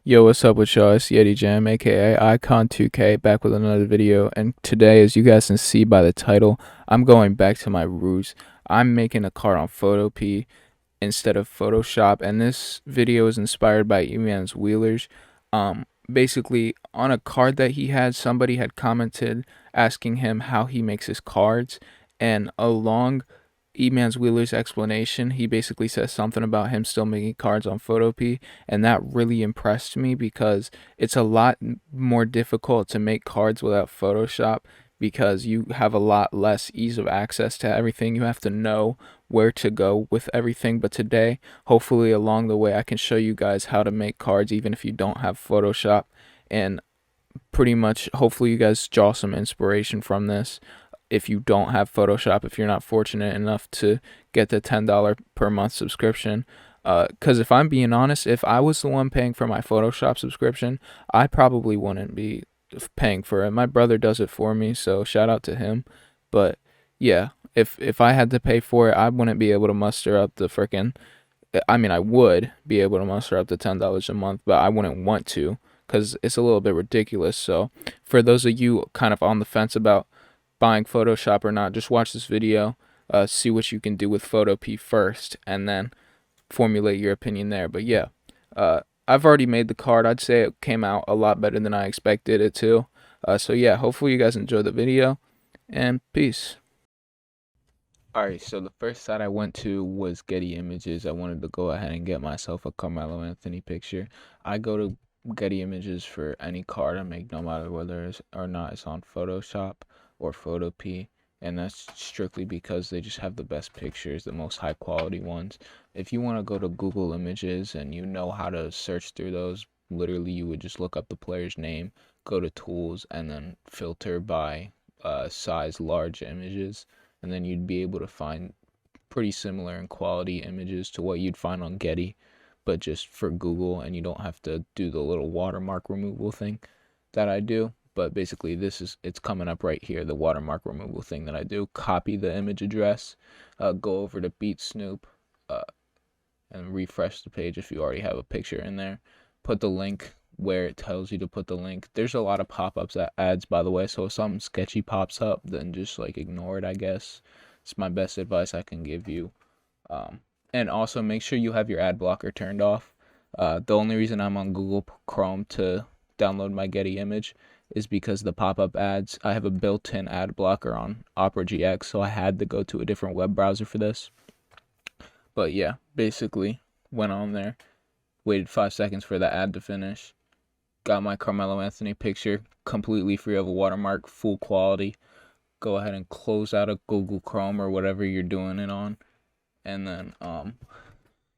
Yo, what's up with y'all? It's YetijamSMT, aka Icon2k, back with another video. And today, as you guys can see by the title, I'm going back to my roots. I'm making a card on Photopea instead of Photoshop, and this video is inspired by E-Man's Wheelers. Basically, on a card that he had, somebody had commented asking him how he makes his cards, and along E-Man's Wheeler's explanation, he basically says something about him still making cards on Photopea, and that really impressed me because it's a lot more difficult to make cards without Photoshop because you have a lot less ease of access to everything. You have to know where to go with everything. But today, hopefully along the way, I can show you guys how to make cards even if you don't have Photoshop, and pretty much hopefully you guys draw some inspiration from this if you don't have Photoshop, if you're not fortunate enough to get the $10 per month subscription. Because if I'm being honest, if I was the one paying for my Photoshop subscription, I probably wouldn't be paying for it. My brother does it for me, so shout out to him. But yeah, if I had to pay for it, I wouldn't be able to muster up the freaking. I mean, I would be able to muster up the $10 a month, but I wouldn't want to because it's a little bit ridiculous. So for those of you kind of on the fence about buying Photoshop or not, just watch this video, see what you can do with Photopea first, and then formulate your opinion there. But yeah, I've already made the card. I'd say it came out a lot better than I expected it to. So yeah, hopefully you guys enjoyed the video, and peace. Alright, so the first site I went to was Getty Images. I wanted to go ahead and get myself a Carmelo Anthony picture. I go to Getty Images for any card I make, no matter whether it's or not it's on Photoshop or Photopea, and that's strictly because they just have the best pictures, the most high quality ones. If you want to go to Google Images and you know how to search through those, literally you would just look up the player's name, go to tools, and then filter by size large images, and then you'd be able to find pretty similar in quality images to what you'd find on Getty, but just for Google, and you don't have to do the little watermark removal thing that I do. But basically it's coming up right here, the watermark removal thing that I do. Copy the image address, go over to Beat Snoop, and refresh the page if you already have a picture in there. Put the link where it tells you to put the link. There's a lot of pop-ups that ads, by the way, so if something sketchy pops up, then just like ignore it, I guess. It's my best advice I can give you. And also make sure you have your ad blocker turned off. The only reason I'm on Google Chrome to download my Getty image is because the pop-up ads, I have a built-in ad blocker on Opera GX, so I had to go to a different web browser for this. But yeah, basically went on there, waited 5 seconds for the ad to finish, got my Carmelo Anthony picture completely free of a watermark, full quality. Go ahead and close out of Google Chrome or whatever you're doing it on. And then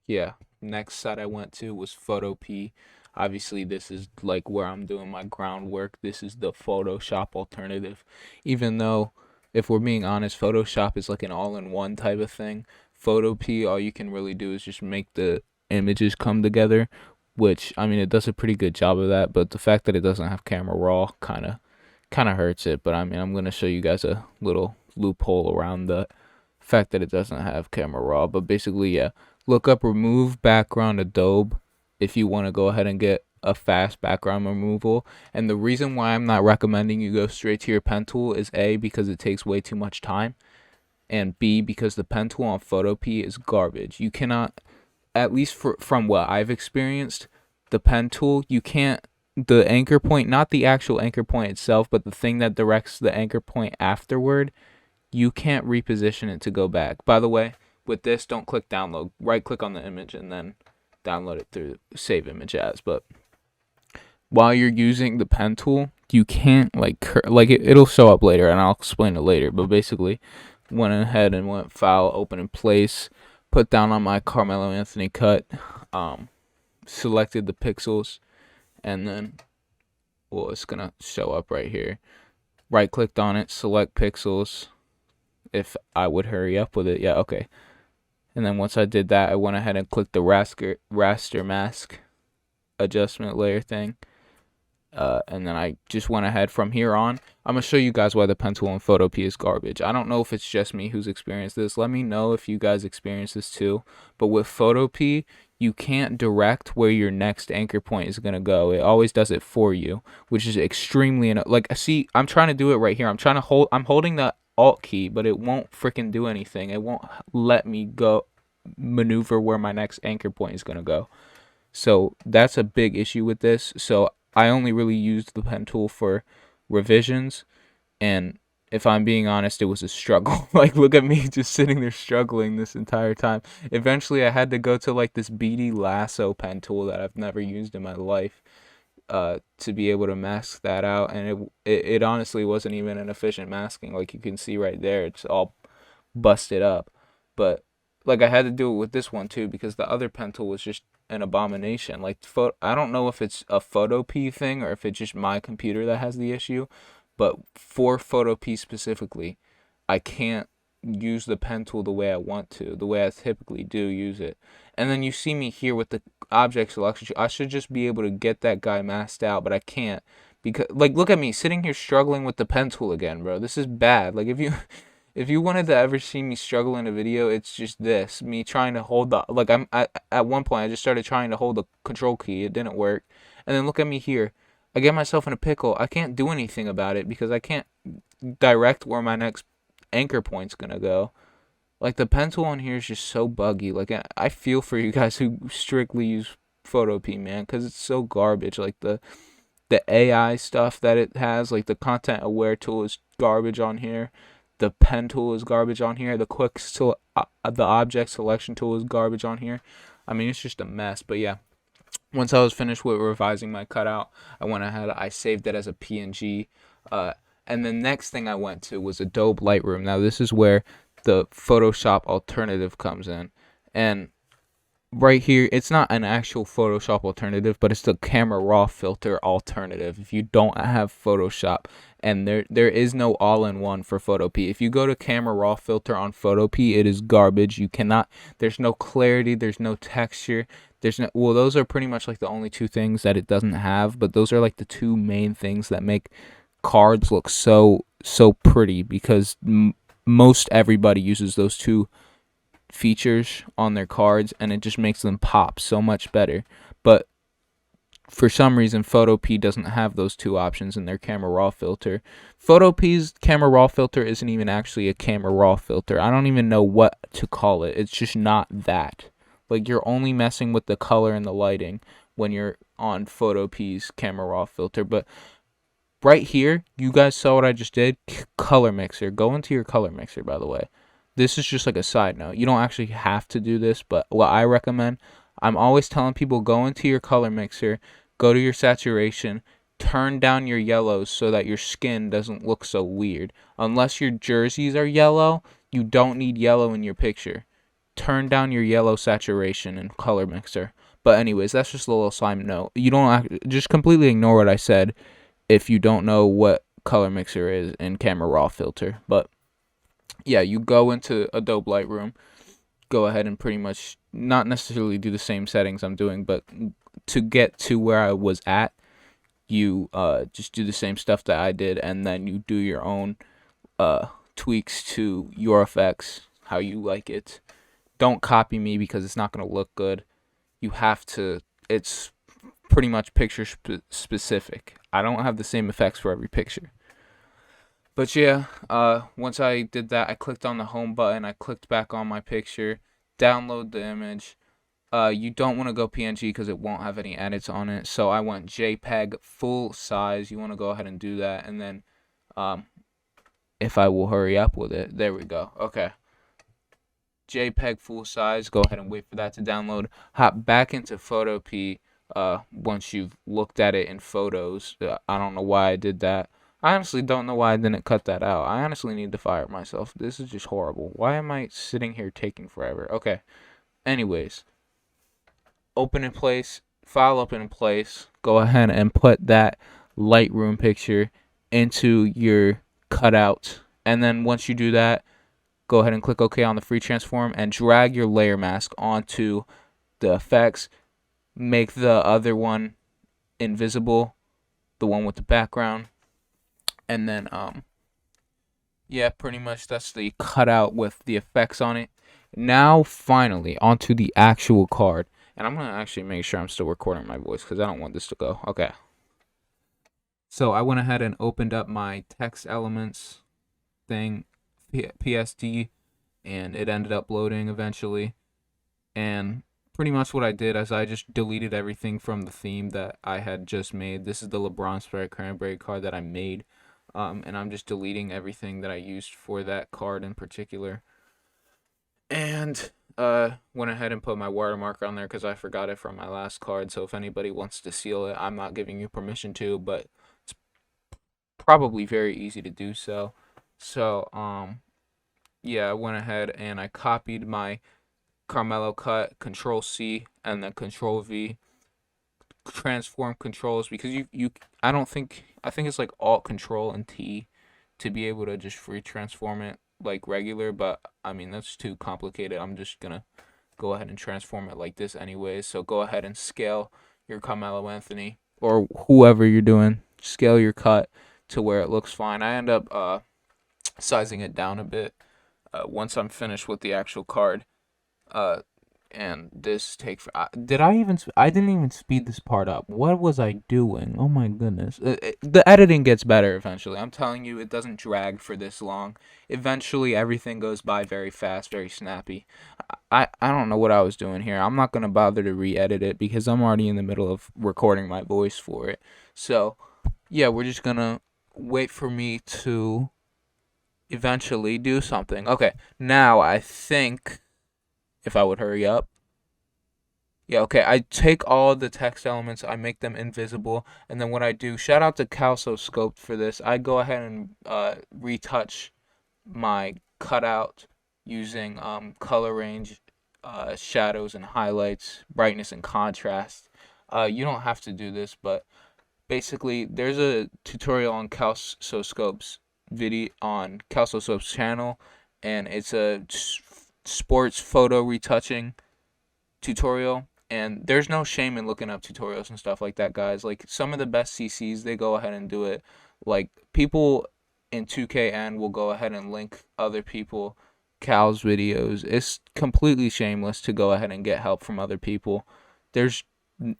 yeah, next site I went to was Photopea. Obviously this is like where I'm doing my groundwork. This is the Photoshop alternative. Even though, if we're being honest, Photoshop is like an all-in-one type of thing. Photopea, all you can really do is just make the images come together, which, I mean, it does a pretty good job of that, but the fact that it doesn't have camera raw kind of hurts it. But I mean, I'm going to show you guys a little loophole around the fact that it doesn't have camera raw. But basically, yeah, look up remove background Adobe if you want to go ahead and get a fast background removal. And the reason why I'm not recommending you go straight to your pen tool is A, because it takes way too much time, and B, because the pen tool on Photopea is garbage. You cannot, at least from what I've experienced, the pen tool, you can't, the anchor point, not the actual anchor point itself, but the thing that directs the anchor point afterward, you can't reposition it to go back. By the way, with this, don't click download. Right click on the image and then download it through save image as. But while you're using the pen tool, you can't it'll show up later and I'll explain it later. But basically, went ahead and went file, open in place, put down on my Carmelo Anthony cut, selected the pixels, and then, well, it's gonna show up right here. Right clicked on it, select pixels. If I would hurry up with it, yeah, okay. And then once I did that, I went ahead and clicked the raster mask adjustment layer thing, And then I just went ahead from here on. I'm going to show you guys why the pen tool in Photopea is garbage. I don't know if it's just me who's experienced this. Let me know if you guys experience this too. But with Photopea, you can't direct where your next anchor point is going to go. It always does it for you, which is extremely, like, see, I'm trying to do it right here. I'm holding the Alt key, but it won't freaking do anything. It won't let me go maneuver where my next anchor point is going to go. So that's a big issue with this. So I only really used the pen tool for revisions, and if I'm being honest, it was a struggle. Like, look at me just sitting there struggling this entire time. Eventually I had to go to like this BD Lasso pen tool that I've never used in my life to be able to mask that out, and it honestly wasn't even an efficient masking. Like you can see right there, it's all busted up. But like I had to do it with this one too, because the other pen tool was just an abomination. Like, I don't know if it's a Photopea thing or if it's just my computer that has the issue, but for Photopea specifically, I can't use the pen tool the way I want to, the way I typically do use it. And then you see me here with the object selection. I should just be able to get that guy masked out, but I can't, because, like, look at me sitting here struggling with the pen tool again, bro. This is bad. Like, if you wanted to ever see me struggle in a video, it's just this. Me trying to hold the, like, at one point I just started trying to hold the control key. It didn't work. And then look at me here. I get myself in a pickle. I can't do anything about it because I can't direct where my next anchor point's gonna go. Like, the pen tool on here is just so buggy. Like, I feel for you guys who strictly use Photopea, man, because it's so garbage. Like, the AI stuff that it has, like the content aware tool is garbage on here. The pen tool is garbage on here. The the object selection tool is garbage on here. I mean, it's just a mess. But yeah, once I was finished with revising my cutout, I went ahead, I saved it as a PNG. And the next thing I went to was Adobe Lightroom. Now, this is where the Photoshop alternative comes in. And right here, it's not an actual Photoshop alternative, but it's the camera raw filter alternative if you don't have Photoshop. And there is no all-in-one for Photopea. If you go to camera raw filter on Photopea, it is garbage. You cannot, there's no clarity, there's no texture, there's no, well, those are pretty much like the only two things that it doesn't have, but those are like the two main things that make cards look so pretty, because most everybody uses those two features on their cards, and it just makes them pop so much better. But for some reason, Photopea doesn't have those two options in their camera raw filter. Photopea's camera raw filter isn't even actually a camera raw filter. I don't even know what to call it. It's just not that. Like, you're only messing with the color and the lighting when you're on Photopea's camera raw filter. But right here, you guys saw what I just did. Color mixer. Go into your color mixer, by the way. This is just like a side note. You don't actually have to do this, but what I recommend, I'm always telling people, go into your color mixer, go to your saturation, turn down your yellows so that your skin doesn't look so weird. Unless your jerseys are yellow, you don't need yellow in your picture. Turn down your yellow saturation in color mixer. But anyways, that's just a little side note. You don't just completely ignore what I said if you don't know what color mixer is in camera raw filter. But yeah, you go into Adobe Lightroom, go ahead and pretty much not necessarily do the same settings I'm doing, but to get to where I was at, you just do the same stuff that I did, and then you do your own tweaks to your effects, how you like it. Don't copy me because it's not going to look good. You have to, it's pretty much picture specific. I don't have the same effects for every picture. But yeah, once I did that, I clicked on the home button, I clicked back on my picture, download the image. You don't want to go PNG because it won't have any edits on it. So I went JPEG full size. You want to go ahead and do that. And then if I will hurry up with it, there we go. Okay. JPEG full size. Go ahead and wait for that to download. Hop back into Photopea once you've looked at it in photos. I don't know why I did that. I honestly don't know why I didn't cut that out. I honestly need to fire myself. This is just horrible. Why am I sitting here taking forever? Okay. Anyways. Open in place. File open in place. Go ahead and put that Lightroom picture into your cutout. And then once you do that, go ahead and click OK on the free transform and drag your layer mask onto the effects. Make the other one invisible. the one with the background. And then yeah, pretty much that's the cutout with the effects on it. Now finally onto the actual card. And I'm gonna actually make sure I'm still recording my voice because I don't want this to go. Okay. So I went ahead and opened up my text elements thing, PSD, and it ended up loading eventually. And pretty much what I did is I just deleted everything from the theme that I had just made. This is the LeBron Spread Cranberry card that I made. And I'm just deleting everything that I used for that card in particular. And went ahead and put my watermark on there because I forgot it from my last card. So if anybody wants to seal it, I'm not giving you permission to, but it's probably very easy to do so. So yeah, I went ahead and I copied my Carmelo cut, Control C, and then Control V. Transform controls because I think it's like Alt Control and T to be able to just free transform it like regular, but I mean that's too complicated. I'm just gonna go ahead and transform it like this anyways. So go ahead and scale your Carmelo Anthony or whoever you're doing. Scale your cut to where it looks fine. I end up sizing it down a bit once I'm finished with the actual card. And this takes. I didn't even speed this part up. What was I doing? Oh my goodness. The editing gets better eventually. I'm telling you, it doesn't drag for this long. Eventually, everything goes by very fast, very snappy. I don't know what I was doing here. I'm not gonna bother to re-edit it because I'm already in the middle of recording my voice for it. So, yeah, we're just gonna wait for me to eventually do something. Okay, now I think if I would hurry up. Yeah, okay. I take all the text elements, I make them invisible, and then what I do, shout out to Calso for this. I go ahead and retouch my cutout using color range, shadows and highlights, brightness and contrast. You don't have to do this, but basically there's a tutorial on Calso video on Calso channel, and it's a sports photo retouching tutorial, and there's no shame in looking up tutorials and stuff like that, guys. Like some of the best CCs, they go ahead and do it. Like people in 2KN will go ahead and link other people Cal's videos. It's completely shameless to go ahead and get help from other people. There's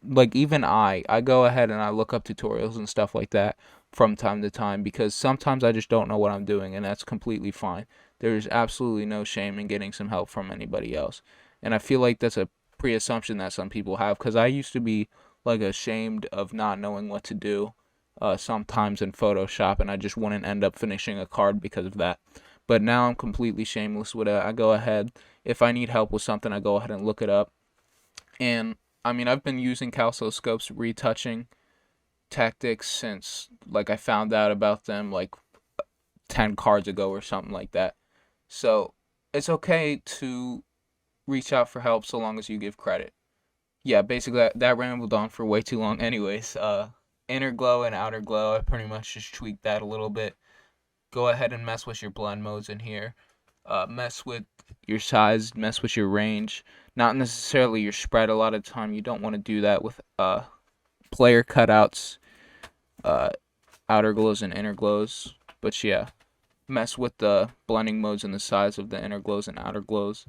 like even I go ahead and I look up tutorials and stuff like that from time to time because sometimes I just don't know what I'm doing, and that's completely fine. There's absolutely no shame in getting some help from anybody else. And I feel like that's a pre-assumption that some people have because I used to be like ashamed of not knowing what to do sometimes in Photoshop, and I just wouldn't end up finishing a card because of that. But now I'm completely shameless with it. I go ahead, if I need help with something, I go ahead and look it up. And I mean, I've been using Calso retouching tactics since like I found out about them like 10 cards ago or something like that. So it's okay to reach out for help so long as you give credit. Yeah, basically that rambled on for way too long anyways. Inner glow and outer glow, I pretty much just tweaked that a little bit. Go ahead and mess with your blend modes in here. Mess with your size, mess with your range. Not necessarily your spread. A lot of time you don't want to do that with player cutouts, outer glows and inner glows. But yeah, mess with the blending modes and the size of the inner glows and outer glows.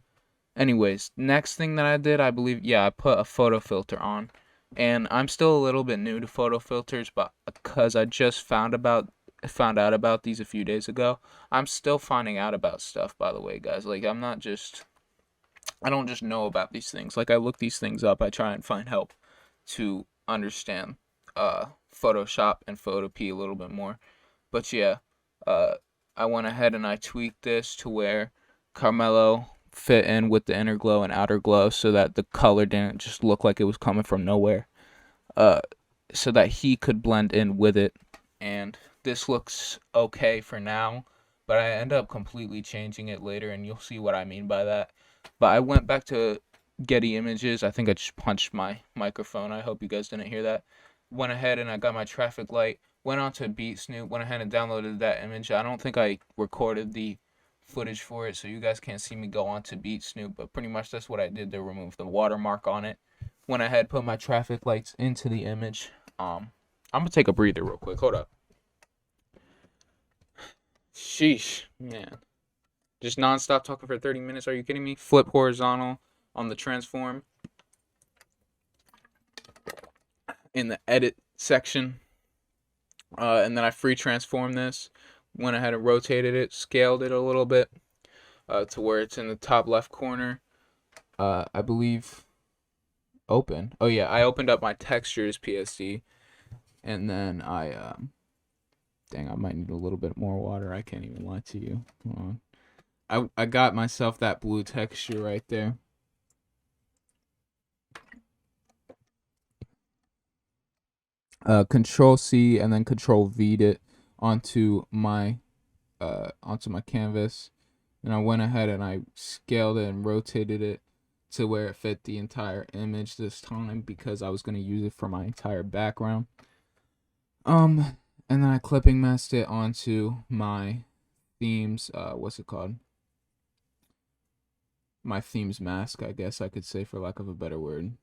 Anyways, next thing that I did, I believe, yeah, I put a photo filter on. And I'm still a little bit new to photo filters, but because I just found out about these a few days ago, I'm still finding out about stuff, by the way, guys. Like, I don't just know about these things. Like, I look these things up, I try and find help to understand Photoshop and Photopea a little bit more. But yeah, I went ahead and I tweaked this to where Carmelo fit in with the inner glow and outer glow so that the color didn't just look like it was coming from nowhere, so that he could blend in with it. And this looks okay for now, but I end up completely changing it later, and you'll see what I mean by that. But I went back to Getty Images. I think I just punched my microphone. I hope you guys didn't hear that. Went ahead and I got my traffic light, went on to Beat Snoop, went ahead and downloaded that image. I don't think I recorded the footage for it, so you guys can't see me go on to Beat Snoop, but pretty much that's what I did to remove the watermark on it. Went ahead, put my traffic lights into the image, I'm gonna take a breather real quick. Hold up. Sheesh, man. Just non-stop talking for 30 minutes. Are you kidding me? Flip horizontal on the transform in the edit section. And then I free transformed this. Went ahead and rotated it, scaled it a little bit to where it's in the top left corner. I believe open. Oh yeah, I opened up my textures PSD, and then dang, I might need a little bit more water. I can't even lie to you. Hold on. I got myself that blue texture right there. Control C and then Control V'd it onto my canvas, and I went ahead and I scaled it and rotated it to where it fit the entire image this time because I was going to use it for my entire background. And then I clipping masked it onto my themes, what's it called? My themes mask, I guess I could say, for lack of a better word.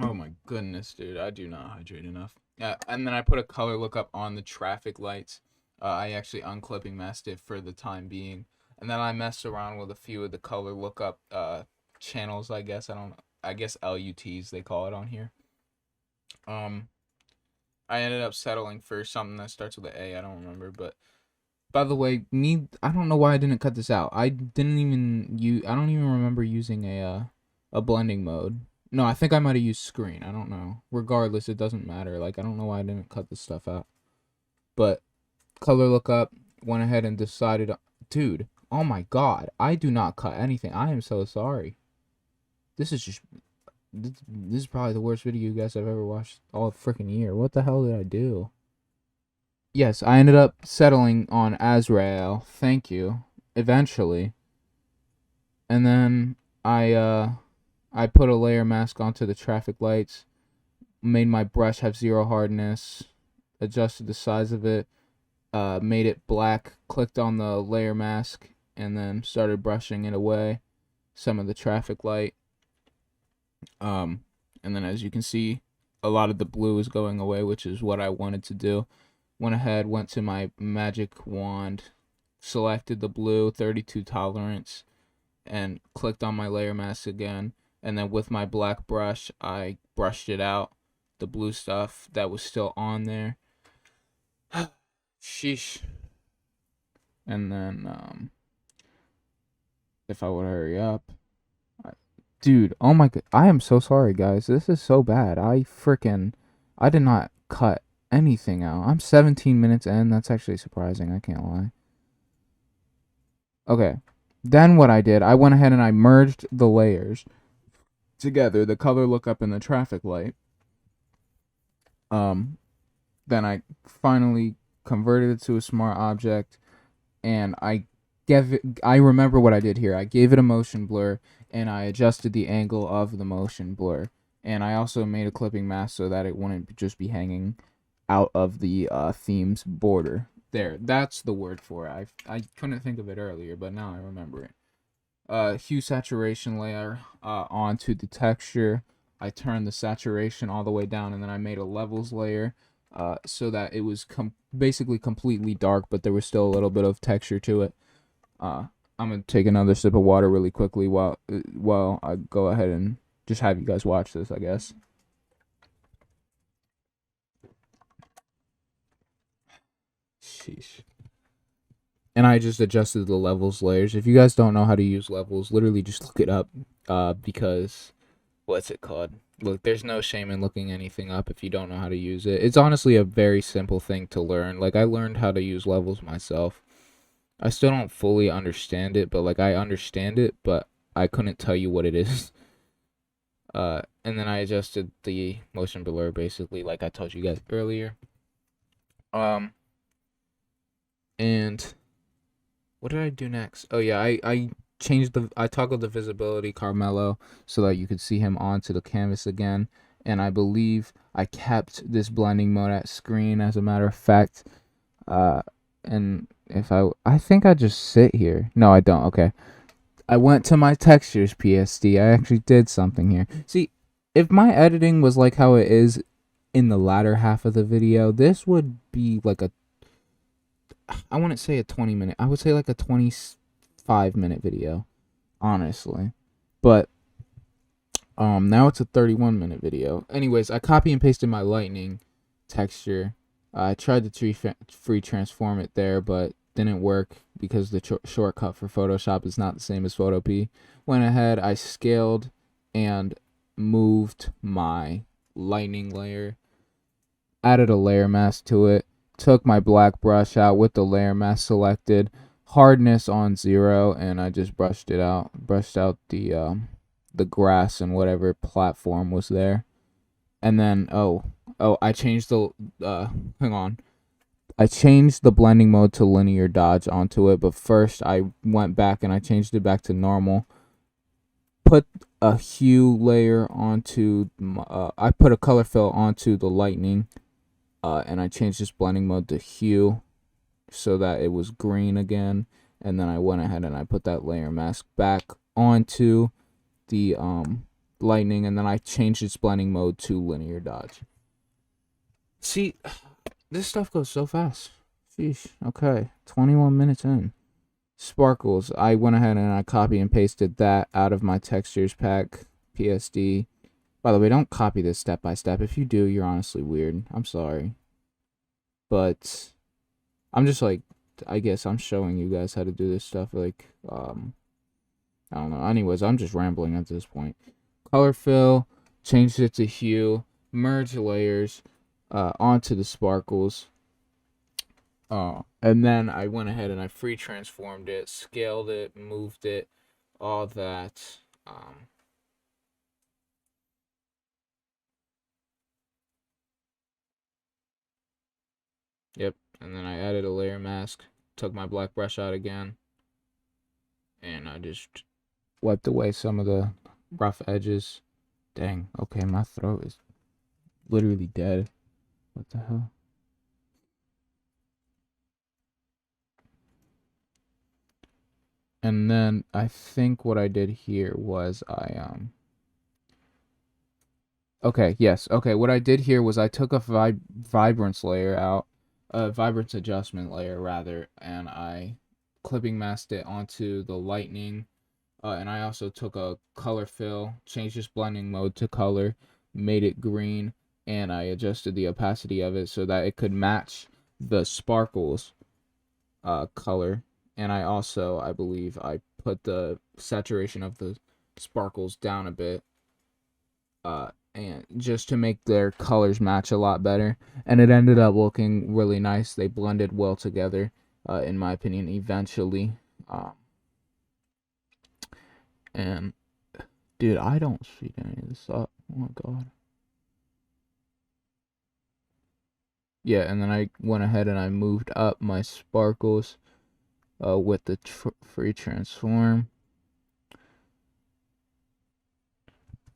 Oh my goodness, dude, I do not hydrate enough. And then I put a color lookup on the traffic lights. I actually unclipping masked it for the time being. And then I messed around with a few of the color lookup channels, I guess. I guess LUTs they call it on here. I ended up settling for something that starts with an A. I don't remember, but by the way, I don't know why I didn't cut this out. I don't even remember using a blending mode. No, I think I might have used screen. I don't know. Regardless, it doesn't matter. Like, I don't know why I didn't cut this stuff out. But color lookup, went ahead and decided, dude, oh my god, I do not cut anything. I am so sorry. This is probably the worst video you guys have ever watched all freaking year. What the hell did I do? Yes, I ended up settling on Azrael. Thank you. Eventually. And then I put a layer mask onto the traffic lights, made my brush have 0 hardness, adjusted the size of it, made it black, clicked on the layer mask, and then started brushing it away, some of the traffic light. And then as you can see, a lot of the blue is going away, which is what I wanted to do. Went ahead, went to my magic wand, selected the blue, 32 tolerance, and clicked on my layer mask again. And then with my black brush, I brushed it out, the blue stuff that was still on there. Sheesh. And then, if I would hurry up. Dude, oh my god. I am so sorry, guys. This is so bad. I did not cut anything out. I'm 17 minutes in. That's actually surprising. I can't lie. Okay. Then what I did, I went ahead and I merged the layers together, the color lookup and the traffic light. Then I finally converted it to a smart object, and I remember what I did here. I gave it a motion blur, and I adjusted the angle of the motion blur, and I also made a clipping mask so that it wouldn't just be hanging out of the theme's border. There, that's the word for it. I couldn't think of it earlier, but now I remember it. Hue saturation layer onto the texture. I turned the saturation all the way down, and then I made a levels layer so that it was basically completely dark, but there was still a little bit of texture to it. I'm gonna take another sip of water really quickly while I go ahead and just have you guys watch this, I guess. Sheesh. And I just adjusted the levels layers. If you guys don't know how to use levels, literally just look it up because what's it called? Look, there's no shame in looking anything up if you don't know how to use it. It's honestly a very simple thing to learn. Like, I learned how to use levels myself. I still don't fully understand it, but like I understand it, but I couldn't tell you what it is. And then I adjusted the motion blur basically, like I told you guys earlier. And what did I do next? Oh yeah, I toggled the visibility Carmelo so that you could see him onto the canvas again. And I believe I kept this blending mode at screen, as a matter of fact. And if I think I just sit here. No, I don't. Okay. I went to my textures PSD. I actually did something here. See, if my editing was like how it is in the latter half of the video, this would be like I wouldn't say a 20-minute, I would say like a 25-minute video, honestly. But now it's a 31-minute video. Anyways, I copy and pasted my lightning texture. I tried to free transform it there, but didn't work because the shortcut for Photoshop is not the same as Photopea. Went ahead, I scaled and moved my lightning layer, added a layer mask to it, took my black brush out with the layer mask selected, hardness on 0, and I just brushed out the grass and whatever platform was there. And then I changed the I changed the blending mode to linear dodge onto it, but first I went back and I changed it back to normal. Put a hue layer onto I put a color fill onto the lightning, and I changed this blending mode to hue so that it was green again. And then I went ahead and I put that layer mask back onto the lightning, and then I changed its blending mode to linear dodge. See, this stuff goes so fast. Sheesh. Okay, 21 minutes in. Sparkles. I went ahead and I copy and pasted that out of my textures pack, PSD. By the way, don't copy this step by step. If you do, you're honestly weird. I'm sorry. But I'm just like, I guess I'm showing you guys how to do this stuff. Like, I don't know. Anyways, I'm just rambling at this point. Color fill, changed it to hue, merge layers onto the sparkles. And then I went ahead and I free transformed it, scaled it, moved it, all that. Yep, and then I added a layer mask, took my black brush out again, and I just wiped away some of the rough edges. Dang, okay, my throat is literally dead. What the hell? And then I think what I did here was okay, yes. Okay, what I did here was I took a vibrance layer out, a vibrance adjustment layer rather, and I clipping masked it onto the lightning. And I also took a color fill, changed this blending mode to color, made it green, and I adjusted the opacity of it so that it could match the sparkles color. And I also, I believe, I put the saturation of the sparkles down a bit, and just to make their colors match a lot better. And it ended up looking really nice. They blended well together, in my opinion, eventually. And dude, I don't speed any of this up. Oh my god. Yeah, and then I went ahead and I moved up my sparkles with the free transform.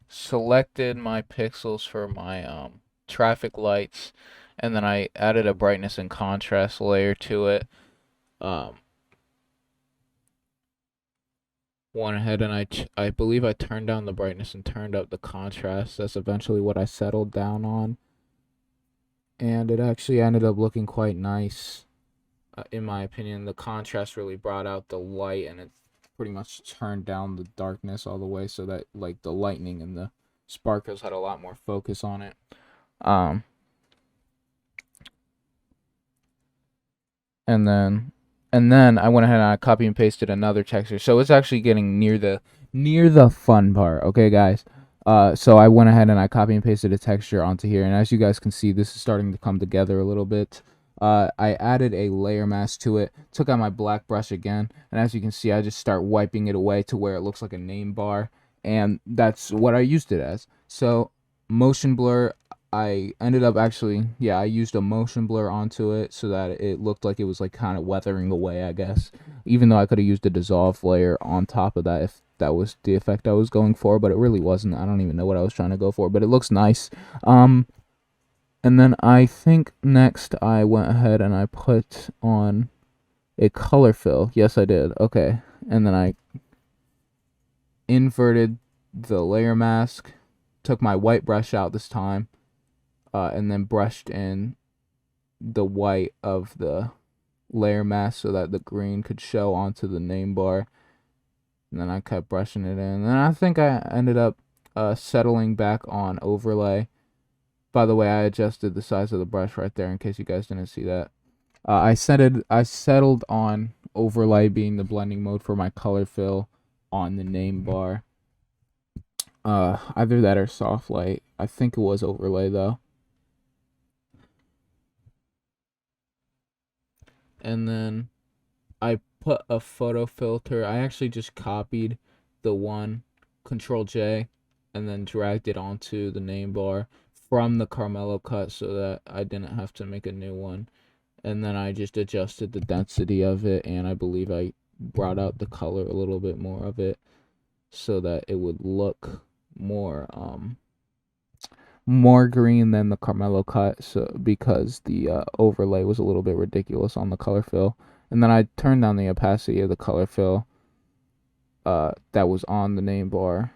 Selected my pixels for my traffic lights, and then I added a brightness and contrast layer to it. Went ahead and I believe I turned down the brightness and turned up the contrast. That's eventually what I settled down on, and it actually ended up looking quite nice. In my opinion, the contrast really brought out the light, and it pretty much turned down the darkness all the way so that like the lightning and the sparkles had a lot more focus on it. And then I went ahead and I copy and pasted another texture. So it's actually getting near the fun part, okay guys? So I went ahead and I copy and pasted a texture onto here, and as you guys can see, this is starting to come together a little bit. I added a layer mask to it, took out my black brush again, and as you can see, I just start wiping it away to where it looks like a name bar, and that's what I used it as. So motion blur, I ended up actually, yeah, I used a motion blur onto it so that it looked like it was like kind of weathering away, I guess, even though I could have used a dissolve layer on top of that if that was the effect I was going for, but it really wasn't. I don't even know what I was trying to go for, but it looks nice. And then I think next I went ahead and I put on a color fill. Yes, I did. Okay. And then I inverted the layer mask took my white brush out this time, and then brushed in the white of the layer mask so that the green could show onto the name bar. And then I kept brushing it in. And then I think I ended up settling back on overlay. By the way, I adjusted the size of the brush right there in case you guys didn't see that. I settled on overlay being the blending mode for my color fill on the name bar. Either that or soft light. I think it was overlay though. And then I put a photo filter. I actually just copied the one, Control J, and then dragged it onto the name bar from the Carmelo cut so that I didn't have to make a new one. And then I just adjusted the density of it, and I believe I brought out the color a little bit more of it so that it would look more green than the Carmelo cut, so because the overlay was a little bit ridiculous on the color fill. And then I turned down the opacity of the color fill that was on the name bar,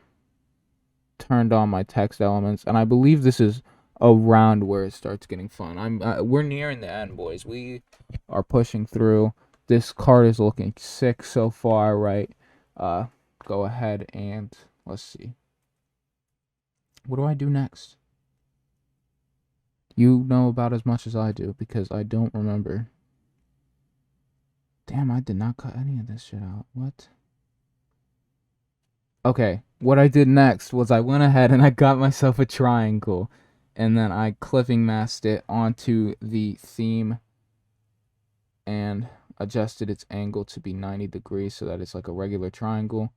turned on my text elements, and I believe this is around where it starts getting fun. We're nearing the end, boys. We are pushing through. This card is looking sick so far, right? Go ahead and let's see. What do I do next? You know about as much as I do because I don't remember. Damn, I did not cut any of this shit out. What? Okay, what I did next was I went ahead and I got myself a triangle. And then I clipping masked it onto the theme and adjusted its angle to be 90 degrees so that it's like a regular triangle.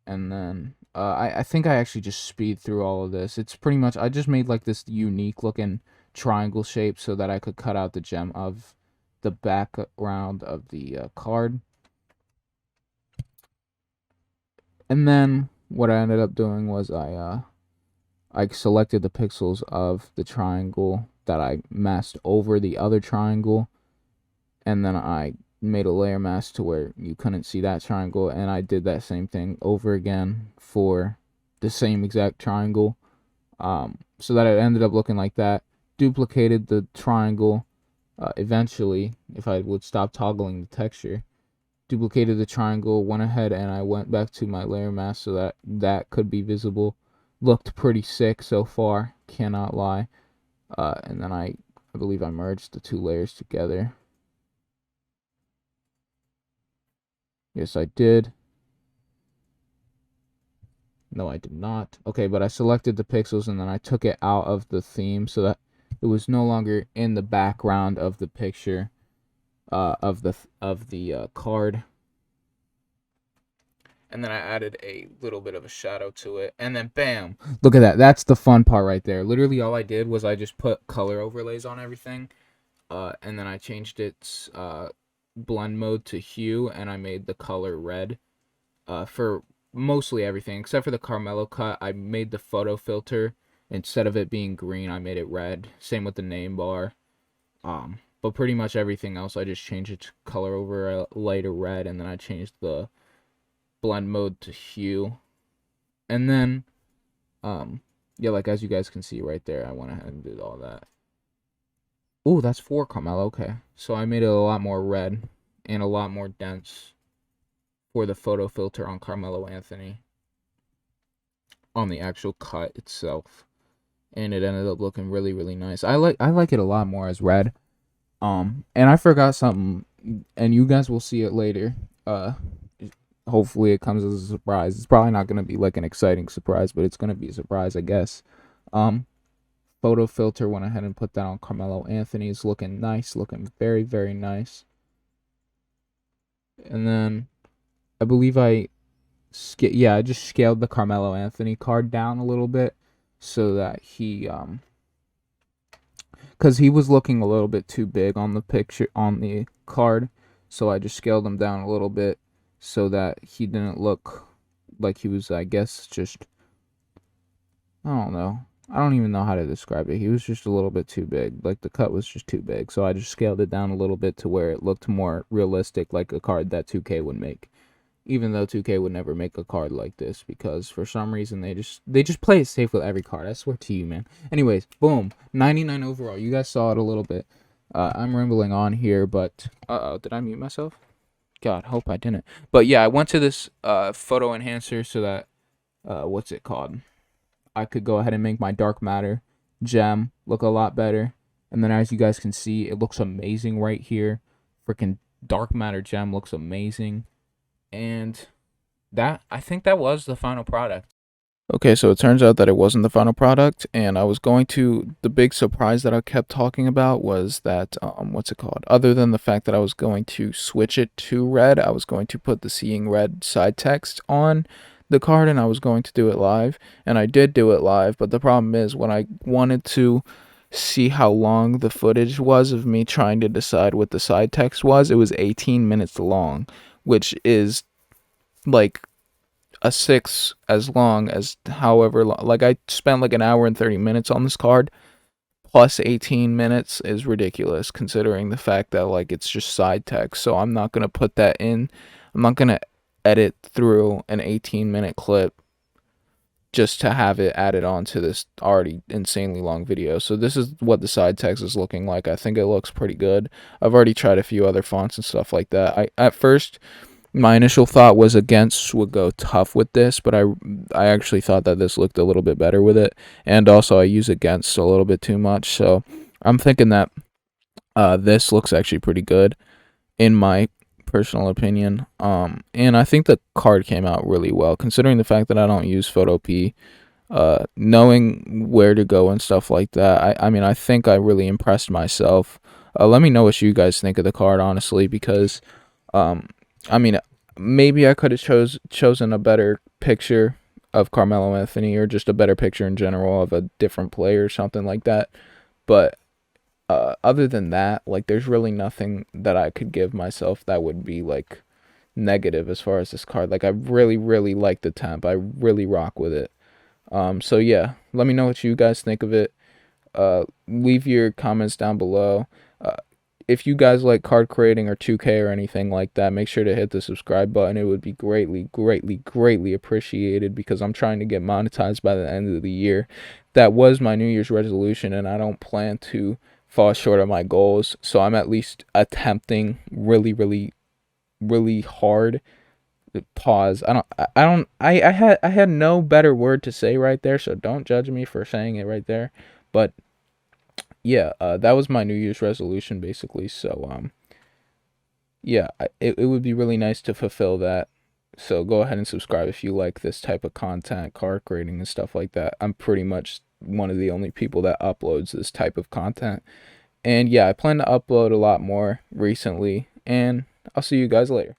And then I think I actually just speed through all of this. It's pretty much, I just made like this unique looking triangle shape so that I could cut out the gem of the background of the card. And then what I ended up doing was I selected the pixels of the triangle that I masked over the other triangle, and then I made a layer mask to where you couldn't see that triangle, and I did that same thing over again for the same exact triangle, so that it ended up looking like that. Duplicated the triangle eventually, if I would stop toggling the texture. Duplicated the triangle, went ahead and I went back to my layer mask so that that could be visible. Looked pretty sick so far, cannot lie. And then I believe I merged the two layers together. Yes, I did. No, I did not. Okay, but I selected the pixels and then I took it out of the theme so that it was no longer in the background of the picture of the card. And then I added a little bit of a shadow to it, and then bam, look at that. That's the fun part right there. Literally all I did was I just put color overlays on everything, and then I changed its blend mode to hue, and I made the color red for mostly everything except for the Carmelo cut. I made the photo filter, instead of it being green, I made it red. Same with the name bar. But pretty much everything else I just changed its color over a lighter red, and then I changed the blend mode to hue. And then yeah, like as you guys can see right there, I went ahead and did all that. Oh, that's for Carmelo. Okay, so I made it a lot more red and a lot more dense for the photo filter on Carmelo Anthony on the actual cut itself, and it ended up looking really, really nice. I like it a lot more as red. And I forgot something, and you guys will see it later. Hopefully it comes as a surprise. It's probably not gonna be like an exciting surprise, but it's gonna be a surprise, I guess. Photo filter, went ahead and put that on Carmelo Anthony. It's looking nice, looking very, very nice. And then I believe I just scaled the Carmelo Anthony card down a little bit so that he because he was looking a little bit too big on the picture on the card, so I just scaled him down a little bit so that he didn't look like he was, I guess, just, I don't know. I don't even know how to describe it. He was just a little bit too big. Like, the cut was just too big. So I just scaled it down a little bit to where it looked more realistic, like a card that 2K would make. even though 2K would never make a card like this, because for some reason they just play it safe with every card. I swear to you, man. Anyways, boom, 99 overall. You guys saw it a little bit. I'm rambling on here, but did I mute myself? God, hope I didn't. But yeah, I went to this photo enhancer so that what's it called? I could go ahead and make my dark matter gem look a lot better. And then as you guys can see, it looks amazing right here. Freaking dark matter gem looks amazing. And that, I think that was the final product. Okay, so it turns out that it wasn't the final product, and the big surprise that I kept talking about was that, what's it called? Other than the fact that I was going to switch it to red, I was going to put the seeing red side text on the card, and I was going to do it live, and I did do it live, but the problem is when I wanted to see how long the footage was of me trying to decide what the side text was, it was 18 minutes long, which is like a 6 as long as however long. Like, I spent like an hour and 30 minutes on this card, plus 18 minutes is ridiculous considering the fact that like it's just side text. So I'm not gonna put that in. I'm not gonna edit through an 18-minute clip just to have it added on to this already insanely long video. So this is what the side text is looking like. I think it looks pretty good. I've already tried a few other fonts and stuff like that. At first, my initial thought was Against would go tough with this, but I actually thought that this looked a little bit better with it. And also I use Against a little bit too much, so I'm thinking that this looks actually pretty good in my personal opinion. And I think the card came out really well considering the fact that I don't use Photopea. Knowing where to go and stuff like that, I mean, I think I really impressed myself. Let me know what you guys think of the card, honestly, because I mean, maybe I could have chosen a better picture of Carmelo Anthony, or just a better picture in general of a different player or something like that. But other than that, like, there's really nothing that I could give myself that would be like negative as far as this card. Like, I really like the temp. I really rock with it. So yeah, let me know what you guys think of it. Leave your comments down below. If you guys like card creating or 2K or anything like that, make sure to hit the subscribe button. It would be greatly appreciated, because I'm trying to get monetized by the end of the year. That was my New Year's resolution, and I don't plan to fall short of my goals. So I'm at least attempting really hard. Pause. I had no better word to say right there, so don't judge me for saying it right there. But yeah, that was my New Year's resolution basically. So yeah, it would be really nice to fulfill that. So go ahead and subscribe if you like this type of content, card grading and stuff like that. I'm pretty much one of the only people that uploads this type of content. And yeah, I plan to upload a lot more recently, and I'll see you guys later.